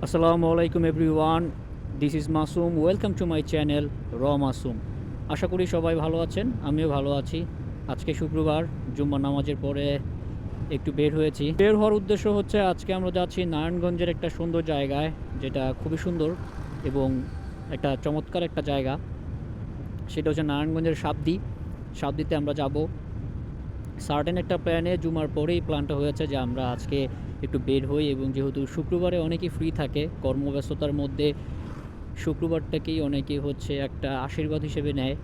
আসসালামু আলাইকুম everyone, this is Masum. Welcome to my channel র মাসুম। আশা করি সবাই ভালো আছেন, আমিও ভালো আছি। আজকে শুক্রবার, জুম্মার নামাজের পরে একটু বের হয়েছি। বের হওয়ার উদ্দেশ্য হচ্ছে আজকে আমরা যাচ্ছি নারায়ণগঞ্জের একটা সুন্দর জায়গায়, যেটা খুবই সুন্দর এবং একটা চমৎকার একটা জায়গা। সেটা হচ্ছে নারায়ণগঞ্জের সাবদিতে আমরা যাব। সার্টেন একটা প্ল্যানে জুমার পরেই প্ল্যানটা হয়েছে যে আমরা আজকে একটু বের হই, এবং যেহেতু শুক্রবারে অনেকেই ফ্রি থাকে কর্মব্যস্ততার মধ্যে, শুক্রবারটাকেই অনেকেই হচ্ছে একটা আশীর্বাদ হিসেবে নেয়,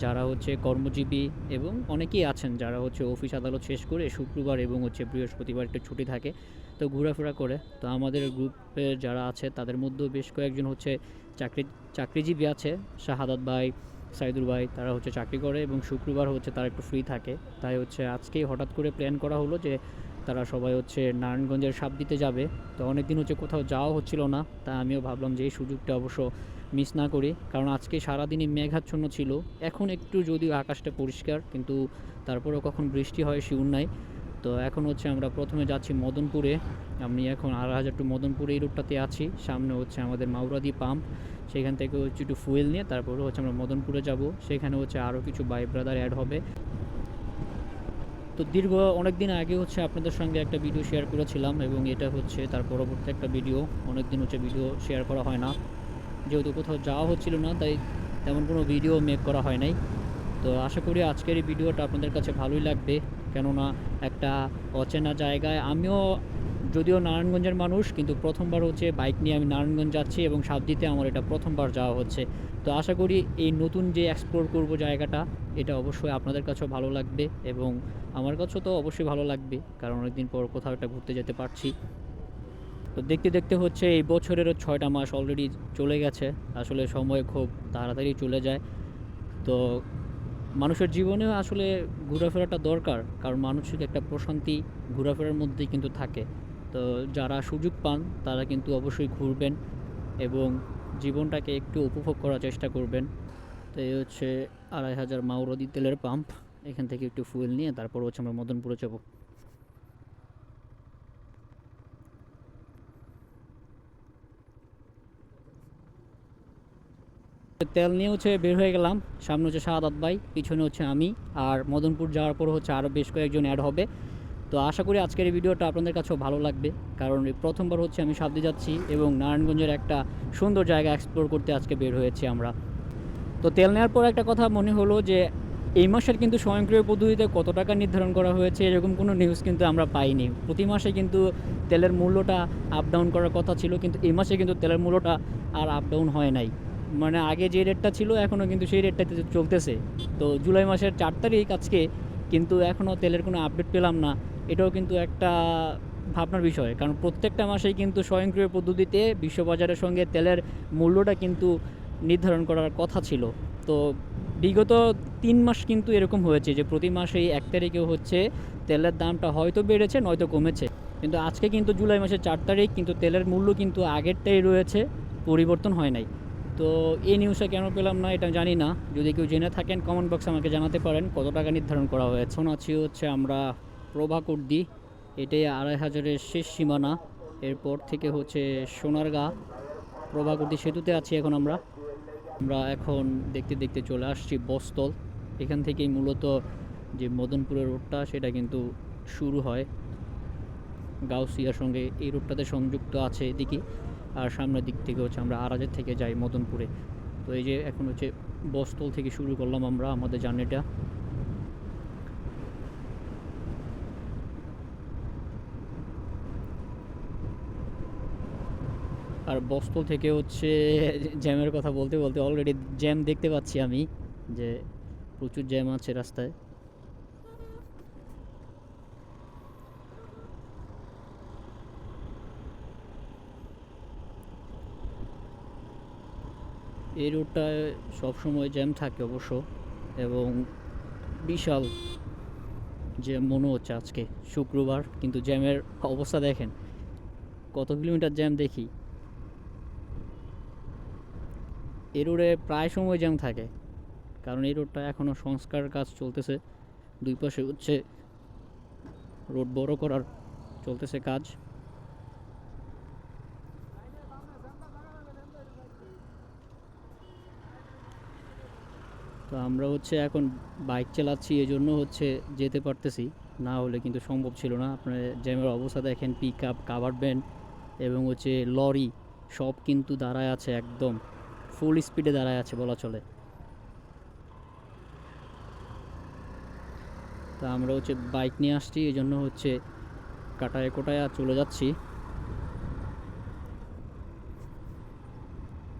যারা হচ্ছে কর্মজীবী, এবং অনেকেই আছেন যারা হচ্ছে অফিস আদালত শেষ করে শুক্রবার এবং হচ্ছে বৃহস্পতিবার একটু ছুটি থাকে, তো ঘোরাফেরা করে। তো আমাদের গ্রুপের যারা আছে তাদের মধ্যেও বেশ কয়েকজন হচ্ছে চাকরি চাকরিজীবী আছে। শাহাদাত ভাই, সাইদুর ভাই, তারা হচ্ছে চাকরি করে এবং শুক্রবার হচ্ছে তারা একটু ফ্রি থাকে। তাই হচ্ছে আজকেই হঠাৎ করে প্ল্যান করা হলো যে তারা সবাই হচ্ছে নারায়ণগঞ্জের সাবদিতে যাবে। তো অনেক দিন হচ্ছে কোথাও যাওয়া হচ্ছিল না, তা আমিও ভাবলাম যে এই সুযোগটা অবশ্য মিস না করি, কারণ আজকে সারাদিনই মেঘাচ্ছন্ন ছিল। এখন একটু যদিও আকাশটা পরিষ্কার, কিন্তু তারপরেও কখন বৃষ্টি হয় শিউর নাই। তো এখন হচ্ছে আমরা প্রথমে যাচ্ছি মদনপুরে। আমি এখন ২৮০০ টু মদনপুরে এই রুটটাতে আছি। সামনে হচ্ছে আমাদের মাউরাদি পাম্প, সেখান থেকে হচ্ছে একটু ফুয়েল নিয়ে তারপরে হচ্ছে আমরা মদনপুরে যাব। সেখানে হচ্ছে আরও কিছু ভাই ব্রাদার অ্যাড হবে। তো দীর্ঘ অনেক দিন আগে হচ্ছে আপনাদের সঙ্গে একটা ভিডিও শেয়ার করেছিলাম, এবং এটা হচ্ছে তার পরবর্তী একটা ভিডিও। অনেক দিন হচ্ছে ভিডিও শেয়ার করা হয় না, যেহেতু কোথাও যাওয়া হচ্ছিল না, তাই তেমন কোনো ভিডিও মেক করা হয় নাই। তো আশা করি আজকের এই ভিডিওটা আপনাদের কাছে ভালোই লাগবে, কেননা একটা অচেনা জায়গায় আমিও, যদিও নারায়ণগঞ্জের মানুষ, কিন্তু প্রথমবার হচ্ছে বাইক নিয়ে আমি নারায়ণগঞ্জ যাচ্ছি, এবং সাবদিতে আমার এটা প্রথমবার যাওয়া হচ্ছে। তো আশা করি এই নতুন যে এক্সপ্লোর করব জায়গাটা, এটা অবশ্যই আপনাদের কাছেও ভালো লাগবে, এবং আমার কাছেও তো অবশ্যই ভালো লাগবে, কারণ অনেকদিন পর কোথাও একটা ঘুরতে যেতে পারছি। তো দেখতে দেখতে হচ্ছে এই বছরেরও ৬টা মাস অলরেডি চলে গেছে। আসলে সময় খুব তাড়াতাড়ি চলে যায়। তো মানুষের জীবনেও আসলে ঘোরাফেরাটা দরকার, কারণ মানসিক একটা প্রশান্তি ঘোরাফেরার মধ্যেই কিন্তু থাকে। তো যারা সুযোগ পান তারা কিন্তু অবশ্যই ঘুরবেন এবং জীবনটাকে একটু উপভোগ করার চেষ্টা করবেন। তো এই হচ্ছে ২৫০০ মাউরদি তেলের পাম্প। এখান থেকে একটু ফুয়েল নিয়ে তারপর হচ্ছে আমরা মদনপুরে যাব। তেল নিয়ে হচ্ছে বের হয়ে গেলাম। সামনে হচ্ছে শাহাদাত ভাই, পিছনে হচ্ছে আমি, আর মদনপুর যাওয়ার পর হচ্ছে আরও বেশ কয়েকজন অ্যাড হবে। তো আশা করি আজকের এই ভিডিওটা আপনাদের কাছেও ভালো লাগবে, কারণ এই প্রথমবার হচ্ছে আমি সাবদি যাচ্ছি এবং নারায়ণগঞ্জের একটা সুন্দর জায়গা এক্সপ্লোর করতে আজকে বের হয়েছি আমরা। তো তেল নেওয়ার পর একটা কথা মনে হলো যে এই মাসের কিন্তু স্বয়ংক্রিয় পদ্ধতিতে কত টাকা নির্ধারণ করা হয়েছে এরকম কোনো নিউজ কিন্তু আমরা পাইনি। প্রতি মাসে কিন্তু তেলের মূল্যটা আপ ডাউন করার কথা ছিল, কিন্তু এই মাসে কিন্তু তেলের মূল্যটা আর আপ ডাউন হয় নাই। মানে আগে যে রেটটা ছিল এখনও কিন্তু সেই রেটটাতে চলতেছে। তো জুলাই মাসের ৪ তারিখ আজকে, কিন্তু এখনও তেলের কোনো আপডেট পেলাম না। এটাও কিন্তু একটা ভাবনার বিষয়, কারণ প্রত্যেকটা মাসেই কিন্তু স্বয়ংক্রিয় পদ্ধতিতে বিশ্ববাজারের সঙ্গে তেলের মূল্যটা কিন্তু নির্ধারণ করার কথা ছিল। তো বিগত ৩ মাস কিন্তু এরকম হয়েছে যে প্রতি মাসেই ১ তারিখে হচ্ছে তেলের দামটা হয়তো বেড়েছে নয়তো কমেছে, কিন্তু আজকে কিন্তু জুলাই মাসের ৪ তারিখ, কিন্তু তেলের মূল্য কিন্তু আগেরটাই রয়েছে, পরিবর্তন হয় নাই। তো এই নিউজটা কেন পেলাম না এটা জানি না। যদি কেউ জেনে থাকেন কমেন্ট বক্সে আমাকে জানাতে পারেন কত টাকা নির্ধারণ করা হয়েছে। এখন আছি হচ্ছে আমরা প্রভাকুর্দি, এটাই ২৫০০-এর শেষ সীমানা। এরপর থেকে হচ্ছে সোনারগাঁ, প্রভাকুর্দি সেতুতে আছি এখন আমরা। আমরা এখন দেখতে দেখতে চলে আসছি বস্তল। এখান থেকেই মূলত যে মদনপুরের রোডটা সেটা কিন্তু শুরু হয়, গাউসিয়ার সঙ্গে এই রোডটাতে সংযুক্ত আছে এদিকে। আর সামনের দিক থেকে হচ্ছে আমরা আরাজের থেকে যাই মদনপুরে। তো এই যে এখন হচ্ছে বস্তল থেকে শুরু করলাম আমরা আমাদের জার্নিটা। আর বস্তল থেকে হচ্ছে জ্যামের কথা বলতে বলতে অলরেডি জ্যাম দেখতে পাচ্ছি আমি, যে প্রচুর জ্যাম আছে রাস্তায়। এই রোডটায় সবসময় জ্যাম থাকে অবশ্য, এবং বিশাল জ্যাম মনে হচ্ছে আজকে শুক্রবার, কিন্তু জ্যামের অবস্থা দেখেন, কত কিলোমিটার জ্যাম দেখি। এই রোডে প্রায় সময় জ্যাম থাকে, কারণ এই রোডটা এখনও সংস্কার কাজ চলতেছে। দুই পাশে হচ্ছে রোড বড় করার চলতেছে কাজ। তো আমরা হচ্ছে এখন বাইক চালাচ্ছি, এজন্য হচ্ছে যেতে পারতেছি, না হলে কিন্তু সম্ভব ছিল না। আপনার জ্যামের অবস্থা দেখেন, পিক আপ, কাভার ভ্যান এবং হচ্ছে লরি সব কিন্তু দাঁড়ায় আছে, একদম ফুল স্পিডে দাঁড়ায় আছে বলা চলে। তা আমরা হচ্ছে বাইক নিয়ে আসছি, এই জন্য হচ্ছে কাটায় কোটায় চলে যাচ্ছি।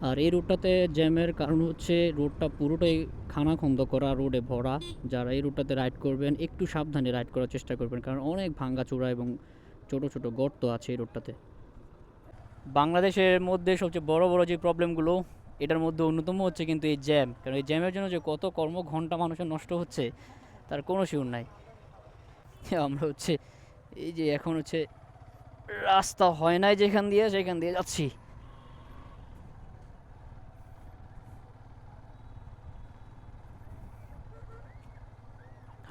আর এই রোডটাতে জ্যামের কারণ হচ্ছে রোডটা পুরোটাই খানাখন্দ করা, রোডে ভরা। যারা এই রোডটাতে রাইড করবেন একটু সাবধানে রাইড করার চেষ্টা করবেন, কারণ অনেক ভাঙ্গাচোরা এবং ছোট ছোট গর্ত আছে এই রোডটাতে। বাংলাদেশের মধ্যে সবচেয়ে বড় বড় যে প্রবলেমগুলো, এটার মধ্যে অন্যতম হচ্ছে কিন্তু এই জ্যাম। কারণ এই জ্যামের জন্য যে কত কর্মঘণ্টা মানুষের নষ্ট হচ্ছে তার কোনো শিউর নাই। আমরা হচ্ছে এই যে এখন হচ্ছে রাস্তা হয় নাই যেখান দিয়ে, সেখান দিয়ে যাচ্ছি।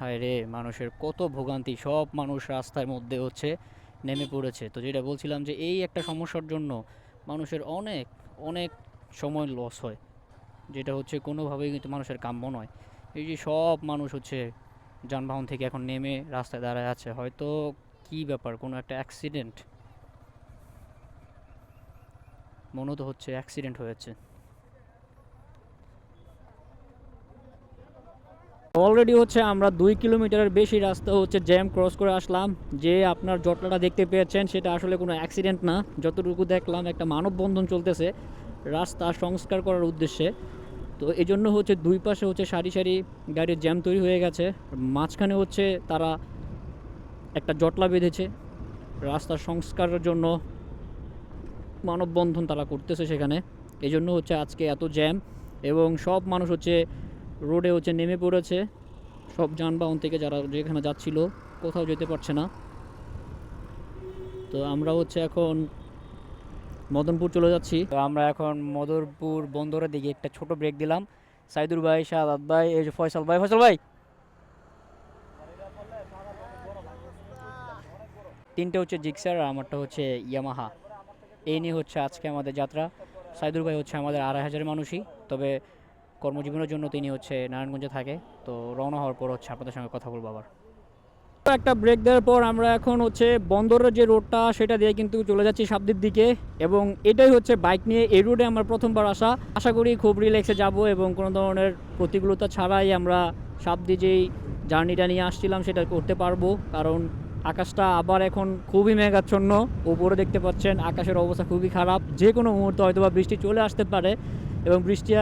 হায় রে, মানুষের কত ভোগান্তি, সব মানুষ রাস্তার মধ্যে হচ্ছে নেমে পড়েছে। তো যেটা বলছিলাম যে এই একটা সমস্যার জন্য মানুষের অনেক অনেক সময় লস হয়, যেটা হচ্ছে কোনোভাবেই কিন্তু মানুষের কাম্য নয়। এই যে সব মানুষ হচ্ছে যানবাহন থেকে এখন নেমে রাস্তায় দাঁড়ায় আছে, হয়তো কি ব্যাপার, কোনো একটা অ্যাক্সিডেন্ট, মনে তো হচ্ছে অ্যাক্সিডেন্ট হয়েছে। অলরেডি হচ্ছে আমরা 2 কিলোমিটারের বেশি রাস্তা হচ্ছে জ্যাম ক্রস করে আসলাম। যে আপনার জটলাটা দেখতে পেয়েছেন সেটা আসলে কোনো অ্যাক্সিডেন্ট না, যতটুকু দেখলাম একটা মানববন্ধন চলতেছে রাস্তা সংস্কার করার উদ্দেশ্যে। তো এই জন্য হচ্ছে দুই পাশে হচ্ছে সারি সারি গাড়ির জ্যাম তৈরি হয়ে গেছে, মাঝখানে হচ্ছে তারা একটা জটলা বেঁধেছে রাস্তার সংস্কারের জন্য, মানববন্ধন তারা করতেছে সেখানে। এই জন্য হচ্ছে আজকে এত জ্যাম, এবং সব মানুষ হচ্ছে রোডে হচ্ছে নেমে পড়েছে। সব যানবাহন থেকে যারা যেখানে যাচ্ছিল কোথাও যেতে পারছে না। তো আমরা হচ্ছে এখন মদনপুর চলে যাচ্ছি। তো আমরা এখন মদনপুর বন্দরের দিকে একটা ছোট ব্রেক দিলাম। সাইদুর ভাই, শাহাদ ভাই, এই যে ফয়সাল ভাই, ফয়সাল ভাই, তিনটে হচ্ছে জিক্সার আর আমারটা হচ্ছে ইয়ামাহা। এই নিয়ে হচ্ছে আজকে আমাদের যাত্রা। সাইদুর ভাই হচ্ছে আমাদের 2,500 মানুষই, তবে কর্মজীবনের জন্য তিনি হচ্ছে নারায়ণগঞ্জে থাকে। তো রওনা হওয়ার পর হচ্ছে আপনাদের সঙ্গে কথা বলবো আবার। একটা ব্রেক দেওয়ার পর আমরা এখন হচ্ছে বন্দরের যে রোডটা সেটা দিয়ে কিন্তু চলে যাচ্ছি সাবদির দিকে, এবং এটাই হচ্ছে বাইক নিয়ে এই রোডে আমার প্রথমবার আসা। আশা করি খুব রিল্যাক্সে যাব এবং কোনো ধরনের প্রতিকূলতা ছাড়াই আমরা সাবদি যেই জার্নিটা নিয়ে আসছিলাম সেটা করতে পারবো। কারণ আকাশটা আবার এখন খুবই মেঘাচ্ছন্ন, উপরে দেখতে পাচ্ছেন আকাশের অবস্থা খুবই খারাপ, যে কোনো মুহূর্তে হয়তো বা বৃষ্টি চলে আসতে পারে, এবং বৃষ্টি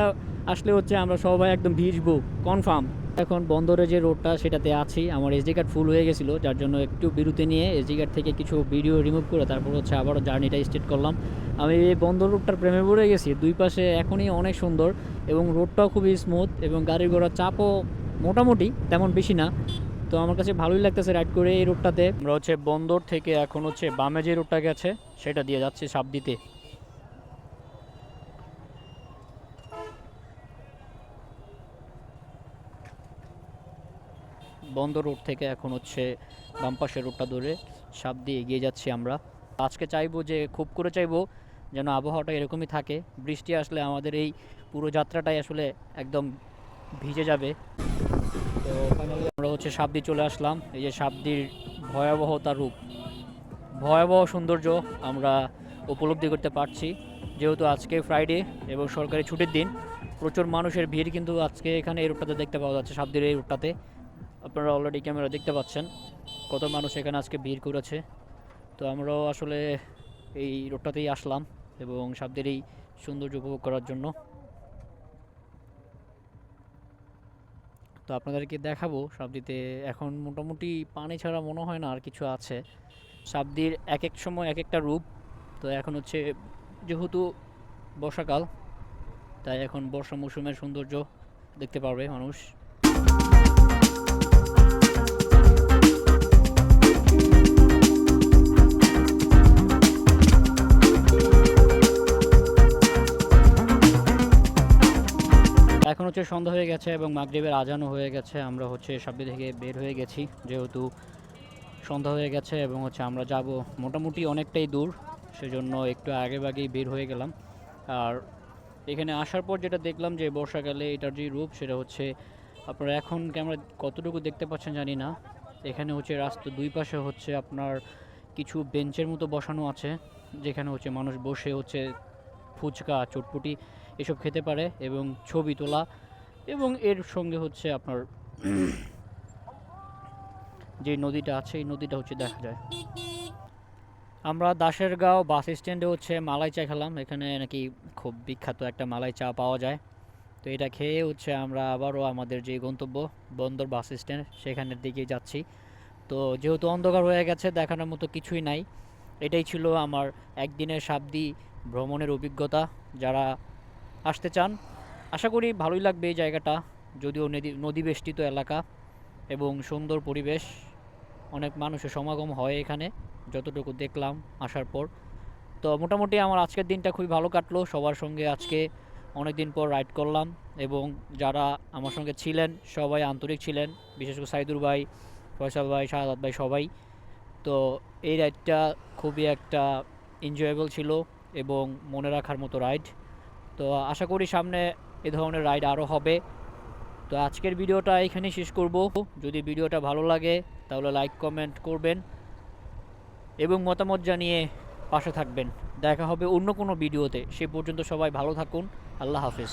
আসলে হচ্ছে আমরা সবাই একদম ভিজবো কনফার্ম। এখন বন্দরে যে রোডটা সেটাতে আছি, আমার এসডি কার্ড ফুল হয়ে গেছিলো, যার জন্য একটু বিরতি নিয়ে এসডি কার্ড থেকে কিছু ভিডিও রিমুভ করে তারপর হচ্ছে আবারও জার্নিটা স্টার্ট করলাম। আমি এই বন্দর রোডটার প্রেমে পড়ে গেছি, দুই পাশে এখনই অনেক সুন্দর এবং রোডটাও খুবই স্মুথ এবং গাড়ির ঘোড়ার চাপও মোটামুটি তেমন বেশি না। তো আমার কাছে ভালোই লাগতেছে রাইড করে এই রোডটাতে। আমরা হচ্ছে বন্দর থেকে এখন হচ্ছে বামে যে রোডটা গেছে সেটা দিয়ে যাচ্ছি সাবদিতে। বন্দর রোড থেকে এখন হচ্ছে বাম পাশের রোডটা ধরে সাপ দিয়ে এগিয়ে যাচ্ছি আমরা। আজকে চাইবো যে খুব করে চাইবো যেন আবহাওয়াটা এরকমই থাকে, বৃষ্টি আসলে আমাদের এই পুরো যাত্রাটাই আসলে একদম ভিজে যাবে। তো ফাইনালি আমরা হচ্ছে সাবদি চলে আসলাম। এই যে সাবদির ভয়াবহতা রূপ, ভয়াবহ সৌন্দর্য আমরা উপলব্ধি করতে পারছি, যেহেতু আজকে ফ্রাইডে এবং সরকারি ছুটির দিন। প্রচুর মানুষের ভিড় কিন্তু আজকে এখানে এই রোডটাতে দেখতে পাওয়া যাচ্ছে, সাবদির এই রোডটাতে। আপনারা অলরেডি ক্যামেরা দেখতে পাচ্ছেন কত মানুষ এখানে আজকে ভিড় করেছে। তো আমরাও আসলে এই রোডটাতেই আসলাম এবং সাবদের এই সৌন্দর্য উপভোগ করার জন্য। তো আপনাদেরকে দেখাবো সাবদিতে এখন মোটামুটি পানি ছাড়া মনে হয় না আর কিছু আছে। সাবদির এক এক সময় এক একটা রূপ। তো এখন হচ্ছে যেহেতু বর্ষাকাল, তাই এখন বর্ষা মৌসুমের সৌন্দর্য দেখতে পারবে মানুষ। এখন হচ্ছে সন্ধ্যা হয়ে গেছে এবং মাগরিবের আজানও হয়ে গেছে। আমরা হচ্ছে সাবদি থেকে বের হয়ে গেছি, যেহেতু সন্ধ্যা হয়ে গেছে এবং হচ্ছে আমরা যাব মোটামুটি অনেকটাই দূর, সেজন্য একটু আগেভাগেই বের হয়ে গেলাম। আর এখানে আসার পর যেটা দেখলাম যে বর্ষাকালে এটার যে রূপ সেটা হচ্ছে আপনারা এখন ক্যামেরা কতটুকু দেখতে পাচ্ছেন জানি না, এখানে হচ্ছে রাস্তা দুই পাশে হচ্ছে আপনার কিছু বেঞ্চের মতো বসানো আছে, যেখানে হচ্ছে মানুষ বসে হচ্ছে ফুচকা চটপটি এসব খেতে পারে এবং ছবি তোলা, এবং এর সঙ্গে হচ্ছে আপনার যে নদীটা আছে এই নদীটা হচ্ছে দেখা যায়। আমরা দাসেরগাঁও বাস স্ট্যান্ডে হচ্ছে মালাই চা খেলাম, এখানে নাকি খুব বিখ্যাত একটা মালাই চা পাওয়া যায়। তো এটা খেয়ে হচ্ছে আমরা আবারও আমাদের যে গন্তব্য বন্দর বাস স্ট্যান্ড সেখানের দিকে যাচ্ছি। তো যেহেতু অন্ধকার হয়ে গেছে দেখানোর মতো কিছুই নাই, এটাই ছিল আমার একদিনের সাবদি ভ্রমণের অভিজ্ঞতা। যারা আসতে চান আশা করি ভালোই লাগবে এই জায়গাটা, যদিও নদী বেষ্টিত এলাকা এবং সুন্দর পরিবেশ, অনেক মানুষের সমাগম হয় এখানে যতটুকু দেখলাম আসার পর। তো মোটামুটি আমার আজকের দিনটা খুবই ভালো কাটলো, সবার সঙ্গে আজকে অনেক দিন পর রাইড করলাম, এবং যারা আমার সঙ্গে ছিলেন সবাই আন্তরিক ছিলেন, বিশেষ করে সাইদুর ভাই, ফয়সাল ভাই, শাহাদাত ভাই সবাই। তো এই রাইডটা খুবই একটা এনজয়েবল ছিল এবং মনে রাখার মতো রাইড। তো আশা করি সামনে এ ধরনের রাইড আরও হবে। তো আজকের ভিডিওটা এখানেই শেষ করব। যদি ভিডিওটা ভালো লাগে তাহলে লাইক কমেন্ট করবেন এবং মতামত জানিয়ে পাশে থাকবেন। দেখা হবে অন্য কোনো ভিডিওতে, সে পর্যন্ত সবাই ভালো থাকুন। আল্লাহ হাফেজ।